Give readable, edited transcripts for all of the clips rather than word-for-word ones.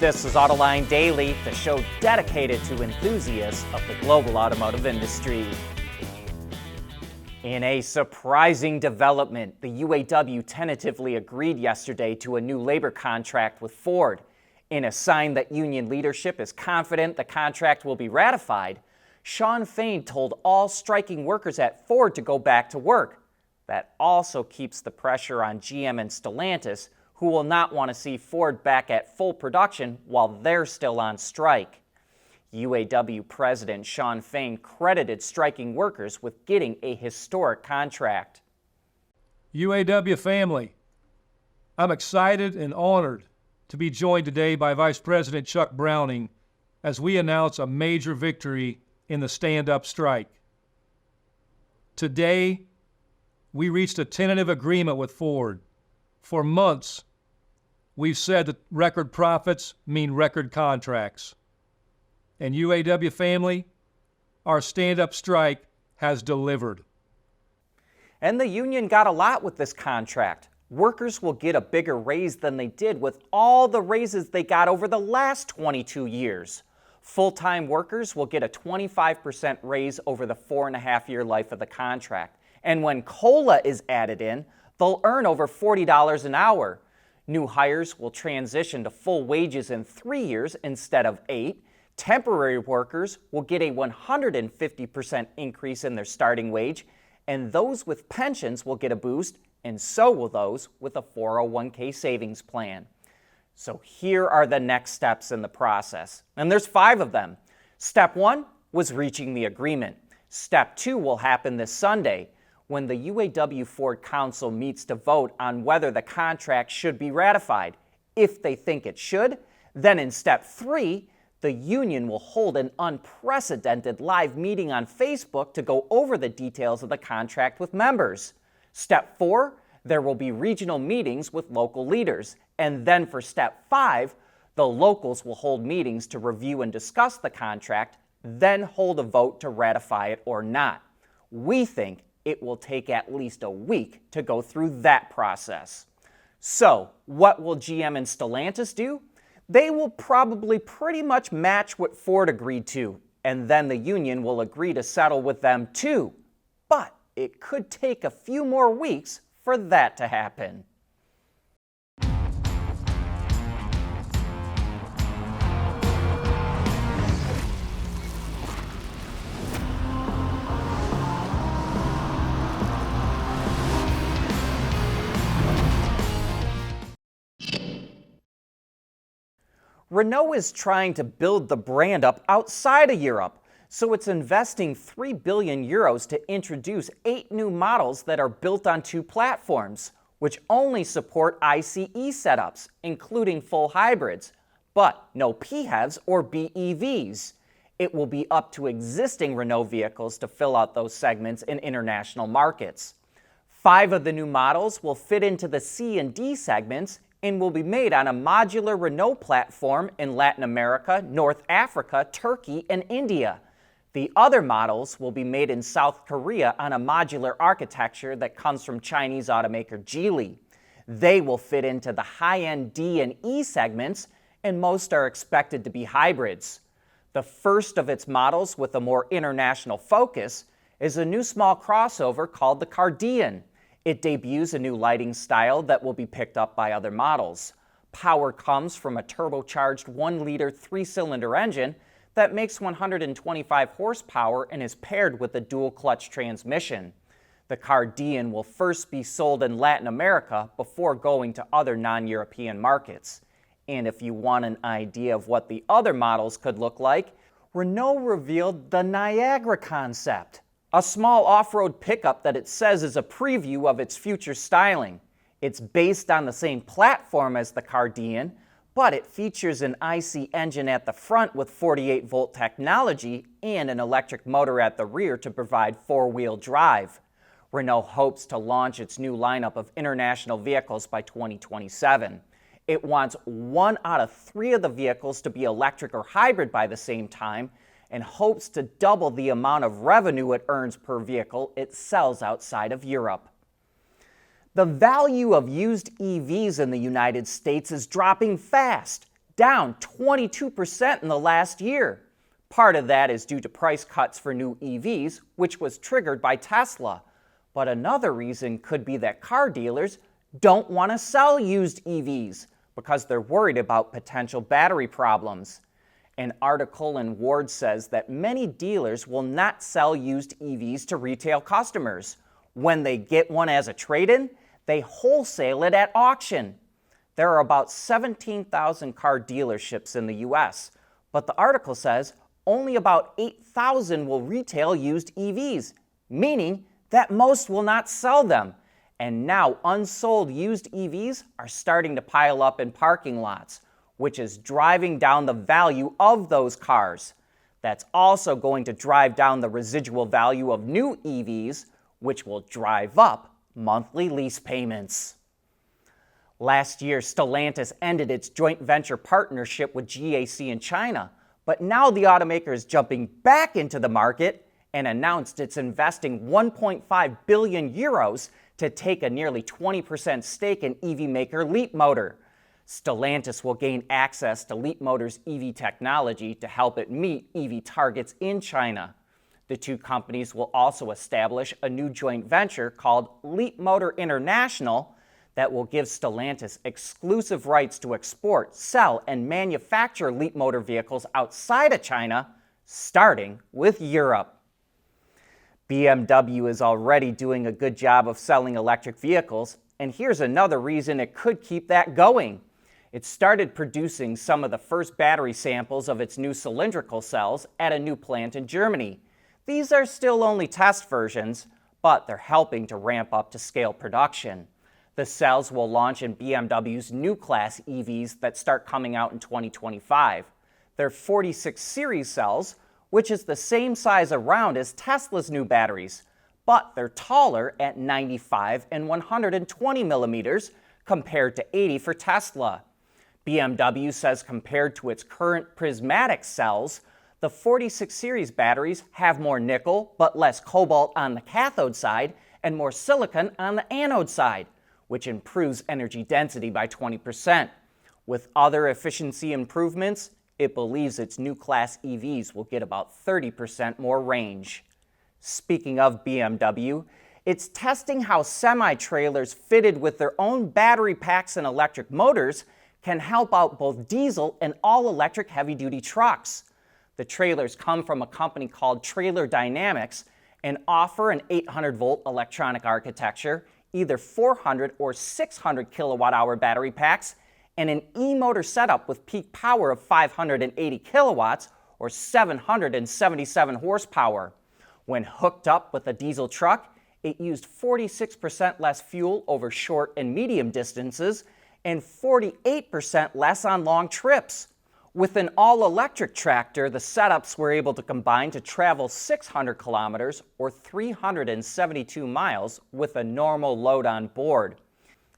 This is Autoline Daily, the show dedicated to enthusiasts of the global automotive industry. In a surprising development, the UAW tentatively agreed yesterday to a new labor contract with Ford. In a sign that union leadership is confident the contract will be ratified, Shawn Fain told all striking workers at Ford to go back to work. That also keeps the pressure on GM and Stellantis, who will not want to see Ford back at full production while they're still on strike. UAW President Shawn Fain credited striking workers with getting a historic contract. UAW family, I'm excited and honored to be joined today by Vice President Chuck Browning as we announce a major victory in the stand-up strike. Today, we reached a tentative agreement with Ford. For months, we've said that record profits mean record contracts. And UAW family, our stand-up strike has delivered. And the union got a lot with this contract. Workers will get a bigger raise than they did with all the raises they got over the last 22 years. Full-time workers will get a 25% raise over the 4.5-year life of the contract. And when COLA is added in, they'll earn over $40 an hour. New hires will transition to full wages in 3 years instead of 8. Temporary workers will get a 150% increase in their starting wage, and those with pensions will get a boost, and so will those with a 401k savings plan. So here are the next steps in the process, and there's 5 of them. Step 1 was reaching the agreement. Step 2 will happen this Sunday, when the UAW Ford Council meets to vote on whether the contract should be ratified. If they think it should, then in Step 3, the union will hold an unprecedented live meeting on Facebook to go over the details of the contract with members. Step 4, there will be regional meetings with local leaders. And then for Step 5, the locals will hold meetings to review and discuss the contract, then hold a vote to ratify it or not. We think it will take at least a week to go through that process. So, what will GM and Stellantis do? They will probably pretty much match what Ford agreed to, and then the union will agree to settle with them too. But it could take a few more weeks for that to happen. Renault is trying to build the brand up outside of Europe, so it's investing 3 billion euros to introduce 8 new models that are built on 2 platforms, which only support ICE setups, including full hybrids, but no PHEVs or BEVs. It will be up to existing Renault vehicles to fill out those segments in international markets. 5 of the new models will fit into the C and D segments and will be made on a modular Renault platform in Latin America, North Africa, Turkey, and India. The other models will be made in South Korea on a modular architecture that comes from Chinese automaker Geely. They will fit into the high-end D and E segments, and most are expected to be hybrids. The first of its models with a more international focus is a new small crossover called the Cardian. It debuts a new lighting style that will be picked up by other models. Power comes from a turbocharged 1-liter 3-cylinder engine that makes 125 horsepower and is paired with a dual-clutch transmission. The Cardian will first be sold in Latin America before going to other non-European markets. And if you want an idea of what the other models could look like, Renault revealed the Niagara concept, a small off-road pickup that it says is a preview of its future styling. It's based on the same platform as the Cardian, but it features an IC engine at the front with 48-volt technology and an electric motor at the rear to provide 4-wheel drive. Renault hopes to launch its new lineup of international vehicles by 2027. It wants 1 out of 3 of the vehicles to be electric or hybrid by the same time, and hopes to double the amount of revenue it earns per vehicle it sells outside of Europe. The value of used EVs in the United States is dropping fast. down 22% in the last year. Part of that is due to price cuts for new EVs, which was triggered by Tesla. But another reason could be that car dealers don't want to sell used EVs because they're worried about potential battery problems. An article in Ward says that many dealers will not sell used EVs to retail customers. When they get one as a trade-in, they wholesale it at auction. There are about 17,000 car dealerships in the U.S., but the article says only about 8,000 will retail used EVs, meaning that most will not sell them. And now unsold used EVs are starting to pile up in parking lots, which is driving down the value of those cars. That's also going to drive down the residual value of new EVs, which will drive up monthly lease payments. Last year, Stellantis ended its joint venture partnership with GAC in China, but now the automaker is jumping back into the market and announced it's investing 1.5 billion euros to take a nearly 20% stake in EV maker Leapmotor. Stellantis will gain access to Leapmotor's EV technology to help it meet EV targets in China. The two companies will also establish a new joint venture called Leapmotor International that will give Stellantis exclusive rights to export, sell, and manufacture Leapmotor vehicles outside of China, starting with Europe. BMW is already doing a good job of selling electric vehicles, and here's another reason it could keep that going. It started producing some of the first battery samples of its new cylindrical cells at a new plant in Germany. These are still only test versions, but they're helping to ramp up to scale production. The cells will launch in BMW's new class EVs that start coming out in 2025. They're 46 series cells, which is the same size around as Tesla's new batteries, but they're taller at 95 and 120 millimeters compared to 80 for Tesla. BMW says compared to its current prismatic cells, the 46 series batteries have more nickel but less cobalt on the cathode side and more silicon on the anode side, which improves energy density by 20%. With other efficiency improvements, it believes its new class EVs will get about 30% more range. Speaking of BMW, it's testing how semi-trailers fitted with their own battery packs and electric motors can help out both diesel and all-electric heavy-duty trucks. The trailers come from a company called Trailer Dynamics and offer an 800-volt electronic architecture, either 400 or 600 kilowatt-hour battery packs, and an e-motor setup with peak power of 580 kilowatts or 777 horsepower. When hooked up with a diesel truck, it used 46% less fuel over short and medium distances and 48% less on long trips. With an all-electric tractor, the setups were able to combine to travel 600 kilometers or 372 miles with a normal load on board.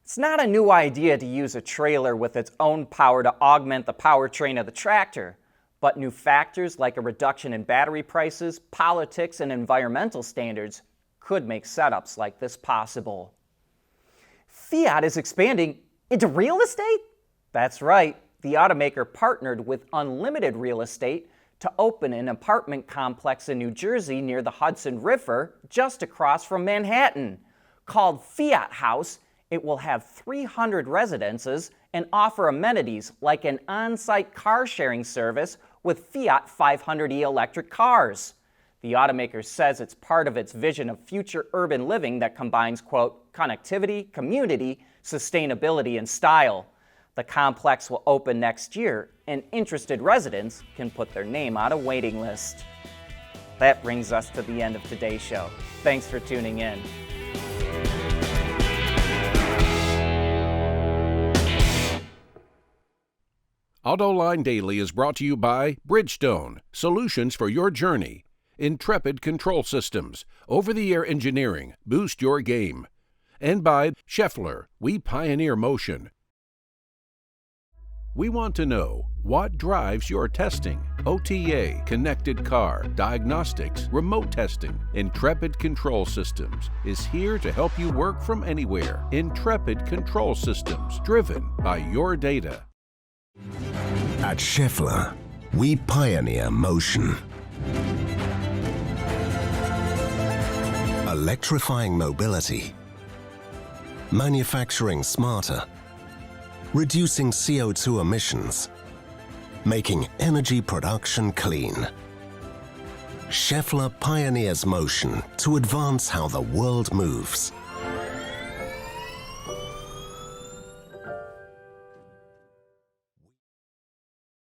It's not a new idea to use a trailer with its own power to augment the powertrain of the tractor, but new factors like a reduction in battery prices, politics, and environmental standards could make setups like this possible. Fiat is expanding into real estate? That's right. The automaker partnered with Unlimited Real Estate to open an apartment complex in New Jersey near the Hudson River, just across from Manhattan. Called Fiat House, it will have 300 residences and offer amenities like an on-site car-sharing service with Fiat 500e electric cars. The automaker says it's part of its vision of future urban living that combines, quote, connectivity, community, sustainability, and style. The complex will open next year, and interested residents can put their name on a waiting list. That brings us to the end of today's show. Thanks for tuning in. Autoline Daily is brought to you by Bridgestone, solutions for your journey. Intrepid Control Systems, over-the-air engineering, boost your game. And by Scheffler, we pioneer motion. We want to know what drives your testing. OTA, connected car, diagnostics, remote testing. Intrepid Control Systems is here to help you work from anywhere. Intrepid Control Systems, driven by your data. At Schaeffler, we pioneer motion. Electrifying mobility, manufacturing smarter, reducing CO2 emissions, making energy production clean. Schaeffler pioneers motion to advance how the world moves.